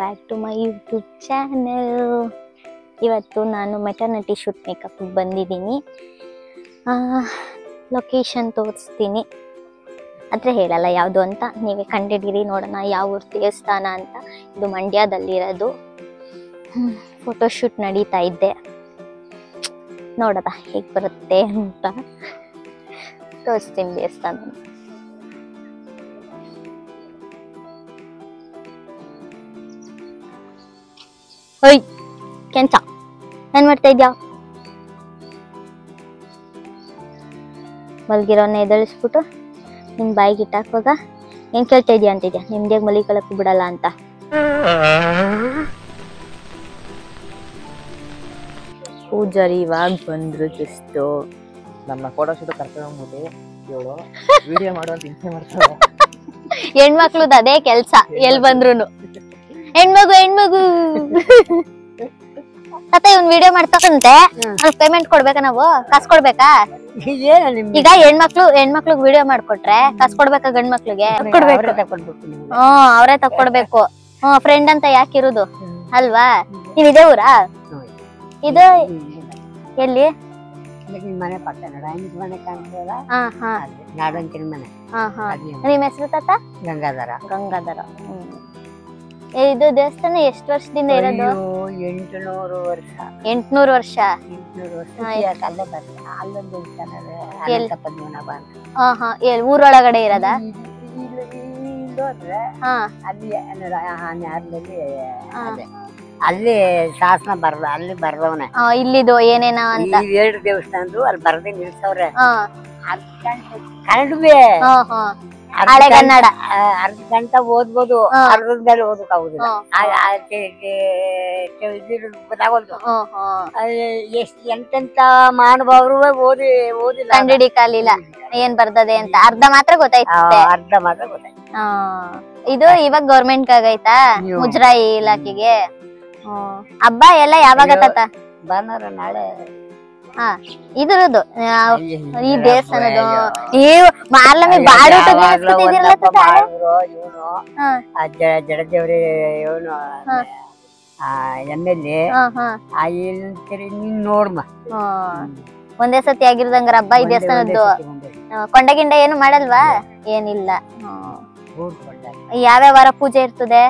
Back to my YouTube channel. ಇವತ್ತು ನಾನು maternity shoot makeup ಬಂದಿದ್ದೀನಿ. ಲೊಕೇಶನ್ ತೋರಿಸ್ತೀನಿ, ಆದರೆ ಹೇಳಲ್ಲ ಯಾವುದು ಅಂತ, ನೀವೇ ಕಂಡಿದ್ದೀರಿ. ನೋಡೋಣ ಯಾವ ಊರು ದೇವಸ್ಥಾನ ಅಂತ. ಇದು ಮಂಡ್ಯದಲ್ಲಿರೋದು. ಫೋಟೋಶೂಟ್ ನಡೀತಾ ಇದ್ದೆ, ನೋಡೋದ ಹೇಗೆ ಬರುತ್ತೆ ಅಂತ ತೋರಿಸ್ತೀನಿ ದೇವಸ್ಥಾನ. ಓಯ್ ಕೆಂಚ, ಏನ್ ಮಾಡ್ತಾ ಇದ್ಯಾ? ಮಲ್ಗಿರೋನ್ನ ಎದಳಿಸ್ಬಿಟ್ಟು ನಿಮ್ ಬಾಯಿಗೆ ಇಟ್ಟಾಕುವಾಗ ಏನ್ ಕೇಳ್ತಾ ಇದ್ಯಾ ಅಂತಿದ್ಯಾ, ನಿಮ್ದೇ ಮಲಿಕಳಕ್ಕೂ ಬಿಡಲ್ಲ ಅಂತ. ಪೂಜಾರಿ ಇವಾಗ ಬಂದ್ರು. ಜಸ್ಟ್ ನಮ್ಮ ಫೋಟೋ ಶೂಟ್ ಕರ್ಕೊಂಡ್ಬಿಟ್ಟು ಇವಳು ವಿಡಿಯೋ ಮಾಡುವಂತ ಹಿಂಸೆ ಮಾಡ್ತಾಳೆ. ಹೆಣ್ಮಕ್ಳದ ಅದೇ ಕೆಲ್ಸ, ಎಲ್ ಬಂದ್ರು ಹೆಣ್ಮಗು ಹೆಣ್ಮಗು ಅತ್ತ ಇವ್ನ್ ವಿಡಿಯೋ ಮಾಡ್ತಕ್ಕಂತೆ. ಪೇಮೆಂಟ್ ಕೊಡ್ಬೇಕಾ? ನಾವು ಕಾಸು ಕೊಡ್ಬೇಕಾ? ಈಗ ಹೆಣ್ಮಕ್ಳಿಗೆ ವಿಡಿಯೋ ಮಾಡ್ಕೊಟ್ರೆ ಕಾಸು ಕೊಡ್ಬೇಕಾ? ಗಂಡ್ ಮಕ್ಳಿಗೆ ಅವರೇ ತಕ್ಕೊಡ್ಬೇಕು. ಫ್ರೆಂಡ್ ಅಂತ ಯಾಕಿರುದು ಅಲ್ವಾ? ನೀವ್ ಇದೇ ಊರಾ? ಇದು ಎಲ್ಲಿ? ಮನೆ ಪಕ್ಕ ಮನೆ ಕಾಣ್ತದಲ್ಲ, ನಿಮ್ ಹೆಸರು ತಾತ? ಗಂಗಾಧರ. ಗಂಗಾಧರ. ಇದು ದೇವಸ್ಥಾನ ಎಷ್ಟು ವರ್ಷದಿಂದ ಇರೋದು? 800 ವರ್ಷ. 800 ವರ್ಷ. ಅಲ್ಲೇ ಬರ್ತದೆ, ಅಲ್ಲೊಂದು ದೇವಸ್ಥಾನ ಅನಂತ ಪದ್ಮನಾಭ ಅಂತ. ಊರೊಳಗಡೆ ಇರೋದ? ಅಲ್ಲಿ ಶಾಸನ ಬರ್ದ, ಅಲ್ಲಿ ಬರ್ದವನೆ ಇಲ್ಲಿದು ಏನೇನ ಅಂತ 2 ದೇವಸ್ಥಾನದ್ದು ಅಲ್ಲಿ ಬರ್ದೆ ನಿಲ್ಸವ್ರೆ. ಕನ್ನಡವೇ ಹಳೆ ಕನ್ನಡ. ಅರ್ಧ ಗಂಟೆ ಓದ್ಬೋದು, ಅರ್ಧದ ಮೇಲೆ ಓದಕ್ ಆಗುದಿಲ್ಲ. ಗೊತ್ತಾಗೋದು ಎಂತೆಂತ ಮಹಾನುಭಾವರು ಓದಿಲ್ಲ, ಕಂಡಿಡಿ ಕಾಲಿಲ್ಲ ಏನ್ ಬರ್ದದೆ ಅಂತ. ಅರ್ಧ ಮಾತ್ರ ಗೊತ್ತಾಯ್ತು. ಅರ್ಧ ಮಾತ್ರ ಗೊತ್ತಾಯ್ತು. ಇದು ಇವಾಗ ಗೌರ್ಮೆಂಟ್ ಆಗೈತಾ, ಮುಜರಾಯಿ ಇಲಾಖೆಗೆ. ಹಬ್ಬ ಎಲ್ಲ ಯಾವಾಗ ತಾತ? ಭಾನುವಾರ, ನಾಳೆ. ಇದ್ರದ್ದು ಈ ದೇವಸ್ಥಾನದ್ದು ನೀವು ಮಾರ್ಲಮಿ ಬಾಡೂಟ ಜಡದೇವ್ರಿ ಇವನು MLA ನೋಡ್ಮ. ಒಂದೇ ಸತಿ ಆಗಿರೋದಂಗಾರ ಹಬ್ಬ ಈ ದೇವಸ್ಥಾನದ್ದು. ಕೊಂಡ ಗಿಂಡ ಏನು ಮಾಡಲ್ವಾ? ಏನಿಲ್ಲ. ಯಾವ್ಯಾವ ವಾರ ಪೂಜೆ ಇರ್ತದೆ?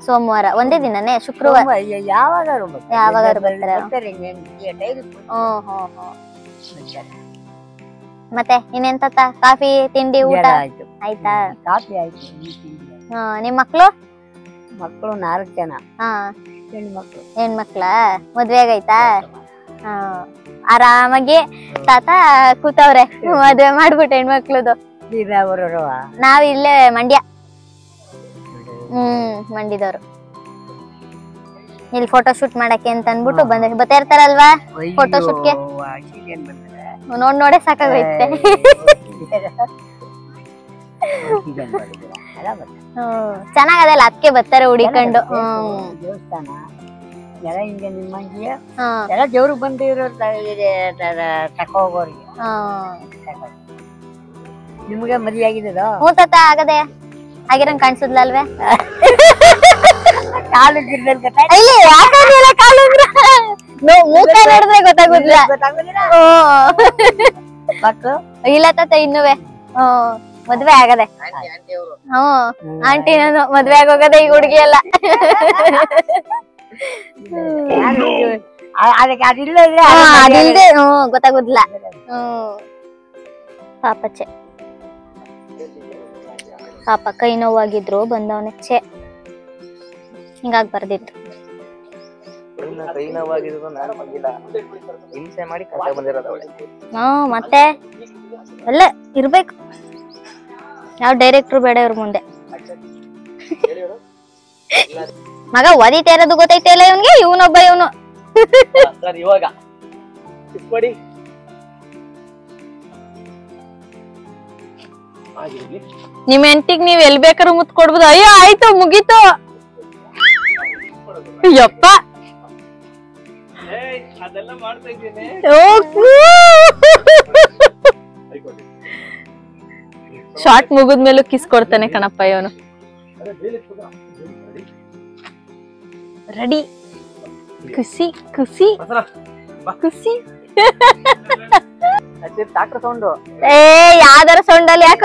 ಸೋಮವಾರ ಒಂದೇ ದಿನನೇ? ಶುಕ್ರವಾರ ಯಾವಾಗಾರು ಬರ್ತಾರೆ. ಮತ್ತೆ ಇನ್ನೇನ್ ತಾತ? ಕಾಫಿ ತಿಂಡಿ ಊಟ ಆಯ್ತಾ? ಕಾಫಿ ಆಯ್ತು. ನಿಮ್ ಮಕ್ಳು? ಮಕ್ಕಳು 4 ಜನ. ಹೆಣ್ಮಕ್ಳ ಮದ್ವೆ ಆಗೈತಾ? ಆರಾಮಾಗಿ ತಾತ ಕೂತವ್ರೆ, ಮದ್ವೆ ಮಾಡ್ಬಿಟ್ಟು ಹೆಣ್ಮಕ್ಳದು. ನಾವ್ ಇಲ್ಲೇ ಮಂಡ್ಯ. ಮಂಡ್ಯದವ್ರು. ಇಲ್ಲಿ ಫೋಟೋ ಶೂಟ್ ಮಾಡಕ್ಕೆ ಅಂತ ಅನ್ಬಿಟ್ಟು ಬರ್ತಾ ಇರ್ತಾರಲ್ವಾ ಫೋಟೋ ಶೂಟ್ಗೆ. ನೋಡೇ ಸಾಕಾಗೈತೆ. ಚೆನ್ನಾಗದಲ್ಲ, ಅದಕ್ಕೆ ಬರ್ತಾರೆ ಹುಡಿಕೊಂಡು. ದೇವ್ರಿಗೆ ಬಂದಿರೋ ತಕೋಗೋರಿಗೆ. ನಿಮ್ಗೆ ಮದ್ವೆ ಆಗಿದ್ದೋ? ಹ್ಞೂ ತಾತ ಆಗದೆ. ಆಗಿರಂಗ್ ಕಾಣಿಸುದ್ಲ ಅಲ್ವೇ? ಕಾಲು ಮೂಕ ನೋಡಿದ್ರೆ ಗೊತ್ತಾಗುದಿಲ್ಲ. ಇಲ್ಲ ತಾತ ಇನ್ನುವೆ ಮದ್ವೆ ಆಗದೆ. ಆಂಟಿ ನಾನು ಮದ್ವೆ ಆಗೋಗದೆ ಈಗ ಹುಡುಗಿ ಎಲ್ಲ. ಅದಿಲ್ದೆ ಗೊತ್ತಾಗುದಿಲ್ಲ. ಪಾಪಚ್ಚೆ ಪಾಪ ಕೈ ನೋವಾಗಿದ್ರು ಬಂದವನೆ. ಛೆ, ಹಿಂಗಾಗಿ ಬರ್ದಿತ್ತು. ಮತ್ತೆ ಎಲ್ಲ ಇರ್ಬೇಕು. ಯಾವ ಡೈರೆಕ್ಟ್ರು ಬೇಡ ಇವ್ರ ಮುಂದೆ. ಮಗ ಓದಿತಾ ಇರೋದು ಗೊತ್ತೈತೆ ಇಲ್ಲ ಇವನ್ಗೆ. ಇವನೊಬ್ಬ ಇವನು ನಿಮ್ ಹೆಂಡತಿಗ್ ನೀವ್ ಎಲ್ ಬೇಕಾದ್ರೂ ಮುತ್ ಕೊಡ್ಬೋದು. ಅಯ್ಯೋ ಆಯ್ತು, ಮುಗೀತು. ಯಪ್ಪ ಶಾರ್ಟ್ ಮುಗಿದ್ಮೇಲೂ ಕಿಸ್ ಕೊಡ್ತಾನೆ ಕಣಪ್ಪ ಇವನು. ರೆಡಿ ಖುಷಿ ಖುಷಿ ಖುಷಿ ಟ್ರಾಕ್ಟರ್ ಸೌಂಡ್ ಏ ಯಾವ್ದಾರ ಸೌಂಡ್ ಅಲ್ಲಿ ಯಾಕ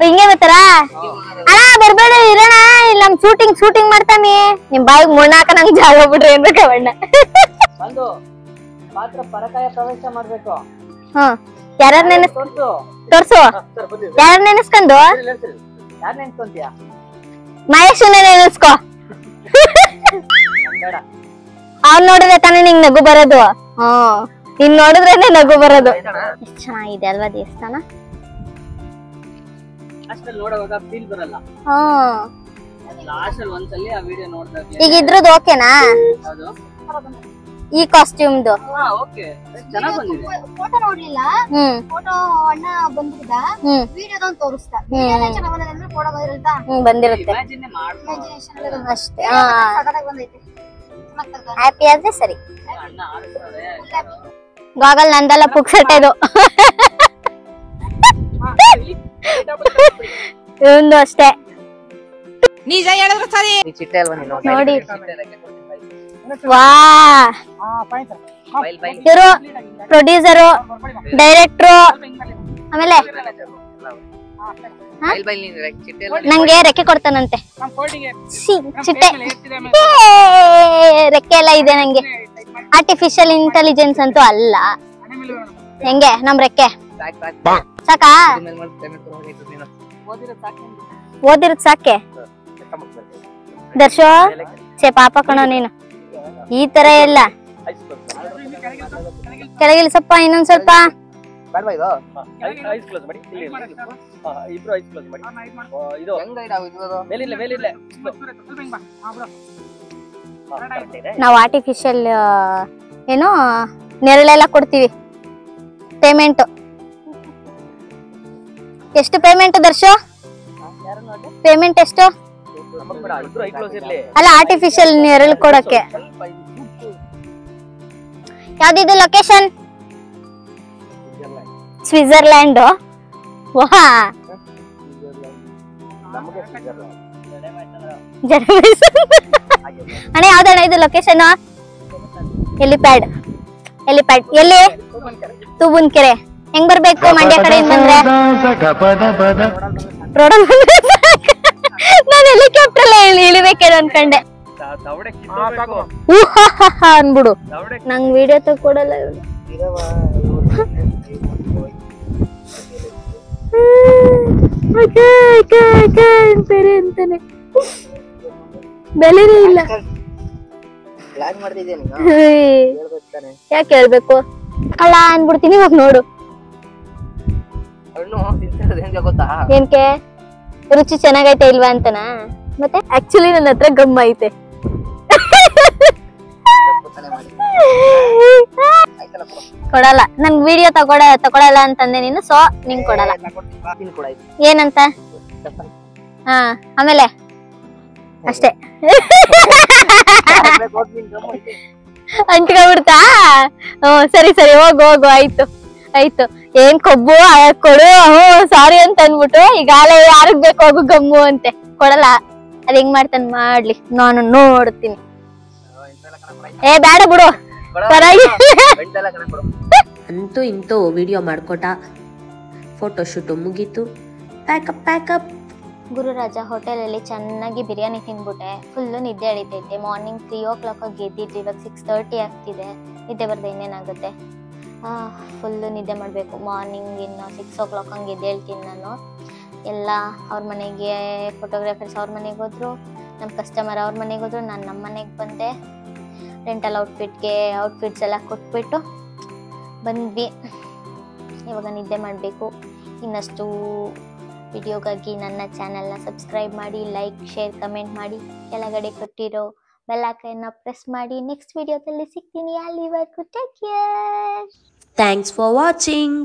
ಹಿಂಗೆ ಬರ್ತಾರ ಅಣ್ಣ ಬರ್ಬೇಡ ಇರೋಣ ಇಲ್ಲ ನಮ್ ಶೂಟಿಂಗ್ ಮಾಡ್ತಾನಿ ನಿಮ್ ಬಾಯಿಗೆ ಮುಣ್ಣಾಕ ನಂಗ್ ಜಾಗ ಬಿಡ್ರಿ ಏನ್ಬೇಕ ಬಣ್ಣ ಬಂದು ಮಾತ್ರ ಪರಕಾಯ ಪ್ರವೇಶ ಮಾಡ್ಬೇಕು. ಹ್ಮ್ ಯಾರ್ಯಾರ ನೆನಸ್ ತೋರ್ಸು ಯಾರ ನೆನಸ್ಕೊಂಡು ಯಾರ್ ನೆನ್ಸ್ಕೊಂತೀಯ? ಮಹೇಶ್ ನೆನಸ್ಕೊ ಬೇಡ ಅವ್ನ್ ನೋಡಿದ್ರೆ ತಾನೇ ನಿಂಗ್ ನಗು ಬರೋದು. ಹ್ಮ್ ನೀನ್ ನೋಡಿದ್ರೇನೆ ನಗು ಬರೋದು. ಎಷ್ಟ್ ಚೆನ್ನಾಗಿದೆ ಅಲ್ವಾ ದೇವಸ್ಥಾನ. ಅಷ್ಟಲ್ಲಿ ನೋಡುವಾಗ ಫೀಲ್ ಬರಲ್ಲ. ಹ್ಮ್ ಲಾಸ್ಟ್ ಅಲ್ಲಿ ಒಂದ್ಸಲಿ ಆ ವಿಡಿಯೋ ನೋಡಿದಾಗ ಈಗ ಇದ್ರದ್ದು ಓಕೆನಾ ಈ ಕಾಸ್ಟ್ಯೂಮ್ದು? ಓಕೆ ಚೆನ್ನಾಗಿ ಬಂದಿದೆ. ಫೋಟೋ ನೋಡ್ಲಿಲ್ಲ, ಫೋಟೋ ಅಣ್ಣ ಬಂದಿದ್ದ ವಿಡಿಯೋದೊಂದು ತೋರಿಸ್ತಾ ಚೆನ್ನಾಗಿ ಬಂದಿದೆ ಅಂದ್ರೆ ಫೋಟೋ ಬಂದಿರುತ್ತಾ ಬಂದಿರುತ್ತೆ ಇಮ್ಯಾಜಿನ್ ಮಾಡ್ಬೋದು ಅಷ್ಟೇ. ಸಖತ್ತಾಗಿ ಬಂದೈತೆ. ಹ್ಯಾಪಿ ಆದ್ರೆ ಸರಿ. ಅಣ್ಣ ಆಡ್ತಾರೆ. ಗಾಗಲ್ ನಂದಲ್ಲ ಪುಕ್ಸಟ್ಟೆ ಇದು. ಇವಂದು ಅಷ್ಟೇ. ನಿಜ ಹೇಳಿದ್ರೆ ಸರಿ. ಈ ಚಿಟ್ಟೆ ಅಲ್ವಾ ನೀನು? ನೋಡಿ ವಾ ಇವರು ಪ್ರೊಡ್ಯೂಸರು ಡೈರೆಕ್ಟ್ರು ಆಮೇಲೆ ನಂಗೆ ರೆಕ್ಕೆ ಕೊಡ್ತಾನಂತೆ. ಚಿಟ್ಟೆ ರೆಕ್ಕೆ ಎಲ್ಲ ಇದೆ ನಂಗೆ. ಆರ್ಟಿಫಿಷಿಯಲ್ ಇಂಟೆಲಿಜೆನ್ಸ್ ಅಂತೂ ಅಲ್ಲ. ಹೆಂಗೆ ನಮ್ ರೆಕ್ಕೆ ಸಾಕಾ? ಓದಿರೋದ್ ಸಾಕೆ ದರ್ಶೋ ಛೇ ಪಾಪ ಕಣೋ ನೀನು. ಈ ತರ ಎಲ್ಲ ಕೆಳಗಿಳಿ ಸ್ವಲ್ಪ ಇನ್ನೊಂದ್ ಸ್ವಲ್ಪ ನಾವು ಆರ್ಟಿಫಿಷಿಯಲ್ ಏನೋ ನೆರಳೆಲ್ಲ ಕೊಡ್ತೀವಿ. ಪೇಮೆಂಟ್ ಎಷ್ಟು? ಪೇಮೆಂಟ್ ದರ್ಶೋ ಪೇಮೆಂಟ್ ಎಷ್ಟು? ಅಲ್ಲ ಆರ್ಟಿಫಿಷಿಯಲ್ ನೆರಳು ಕೊಡಕ್ಕೆ. ಯಾವ್ದಿದು ಲೊಕೇಶನ್? ಸ್ವಿಟ್ಜರ್ಲ್ಯಾಂಡ್. ವಾ ಅಣ್ಣ ಯಾವ್ದಣ್ಣ ಇದು ಲೊಕೇಶನ್? ಎಲಿಪ್ಯಾಡ್. ಎಲಿಪ್ಯಾಡ್ ಎಲ್ಲಿ? ತೂಬುನ್ಕೆರೆ. ಹೆಂಗ್ ಬರ್ಬೇಕು ಮಂಡ್ಯ ಕಡೆಯಿಂದ ಬಂದ್ರೆ? ರೋಡಲ್ಲಿ ನಾನು ಹೆಲಿಕಾಪ್ಟರ್ ಇಳಿಬೇಕೇನೋ ಅನ್ಕಂಡೆ. ಅನ್ಬಿಡು ನಂಗ್ ವಿಡಿಯೋ ತಗೊಡಲ್ಲ ಅಂತಾನೆ. ಬೆಲೆನೇ ಇಲ್ಲ. ಯಾಕೆ ಹೇಳ್ಬೇಕು? ಕಳ್ಳ ಅನ್ಬಿಡ್ತೀನಿ ಇವಾಗ ನೋಡು. ಏನ್ಕೆ ರುಚಿ ಚೆನ್ನಾಗೈತೆ ಇಲ್ವಾ ಅಂತನಾ? ಮತ್ತೆ ಆಕ್ಚುಲಿ ನನ್ನ ಹತ್ರ ಗಮ್ಮ ಐತೆ. ಕೊಡಲ್ಲ ನನ್ ವಿಡಿಯೋ ತಗೊಳಲ್ಲ ಅಂತಂದೆ ನೀನು. ಸೊ ನಿಂಗ್ ಕೊಡಲ್ಲ. ಏನಂತ? ಹಾ ಆಮೇಲೆ ಅಷ್ಟೇ ಅಂಟ್ಕೊಂಡ್ಬಿಡ್ತಾ? ಸರಿ ಸರಿ ಹೋಗು ಹೋಗು ಆಯ್ತು ಆಯ್ತು. ಏನ್ ಕೊಬ್ಬು ಕೊಡು. ಸಾರಿ ಅಂತ ಅನ್ಬಿಟ್ಟು ಈಗಾಲೇ ಯಾರಿಗ್ ಬೇಕು ಹೋಗು ಗಮ್ಮು ಅಂತೆ. ಕೊಡಲ್ಲ. ಅದ್ ಹೆಂಗ್ ಮಾಡ್ತಾನೆ ಮಾಡ್ಲಿ, ನಾನು ನೋಡ್ತೀನಿ. ಏ ಬೇಡ ಬಿಡು. ಅಂತೂ ಇಂತೂ ವಿಡಿಯೋ ಮಾಡ್ಕೊಟ. ಫೋಟೋಶೂಟು ಮುಗೀತು. ಪ್ಯಾಕಪ್. ಗುರುರಾಜ ಹೋಟೆಲ್ ಅಲ್ಲಿ ಚೆನ್ನಾಗಿ ಬಿರಿಯಾನಿ ತಿನ್ಬಿಟ್ಟೆ. ಫುಲ್ಲು ನಿದ್ದೆ ಹಿಡಿತೈತೆ. Morning 3 o'clock ಗೆದ್ದಿದ್ವಿ. ಇವಾಗ 6:30 ಆಗ್ತಿದೆ. ನಿದ್ದೆ ಬರ್ದೆ ಇನ್ನೇನಾಗುತ್ತೆ. ಫುಲ್ಲು ನಿದ್ದೆ ಮಾಡಬೇಕು. ಮಾರ್ನಿಂಗ್ ಇನ್ನು 6 o'clock ಹಂಗೆ ಎದ್ದೇಳ್ತೀನಿ ನಾನು. ಎಲ್ಲ ಅವ್ರ ಮನೆಗೆ, ಫೋಟೋಗ್ರಾಫರ್ಸ್ ಅವ್ರ ಮನೆಗೆ ಹೋದ್ರು, ನಮ್ಮ ಕಸ್ಟಮರ್ ಅವ್ರ ಮನೆಗೆ ಹೋದ್ರು, ನಾನು ನಮ್ಮ ಮನೆಗೆ ಬಂದೆ. ರೆಂಟಲ್ ಔಟ್ಫಿಟ್ಸ್ ಎಲ್ಲ ಕೊಟ್ಬಿಟ್ಟು ಬಂದ್ವಿ. ಇವಾಗ ನಿದ್ದೆ ಮಾಡಬೇಕು. ಇನ್ನಷ್ಟು ವಿಡಿಯೋಗಾಗಿ ನನ್ನ ಚಾನಲ್ನ ಸಬ್ಸ್ಕ್ರೈಬ್ ಮಾಡಿ, ಲೈಕ್, ಶೇರ್, ಕಮೆಂಟ್ ಮಾಡಿ. ಕೆಳಗಡೆ ಕೊಟ್ಟಿರೋ ಬೆಲ್ ಐಕಾನ್ನ ಪ್ರೆಸ್ ಮಾಡಿ. ನೆಕ್ಸ್ಟ್ ವಿಡಿಯೋದಲ್ಲಿ ಸಿಗ್ತೀನಿ. ಅಲ್ಲಿವರೆಗೂ take care. Thanks for watching.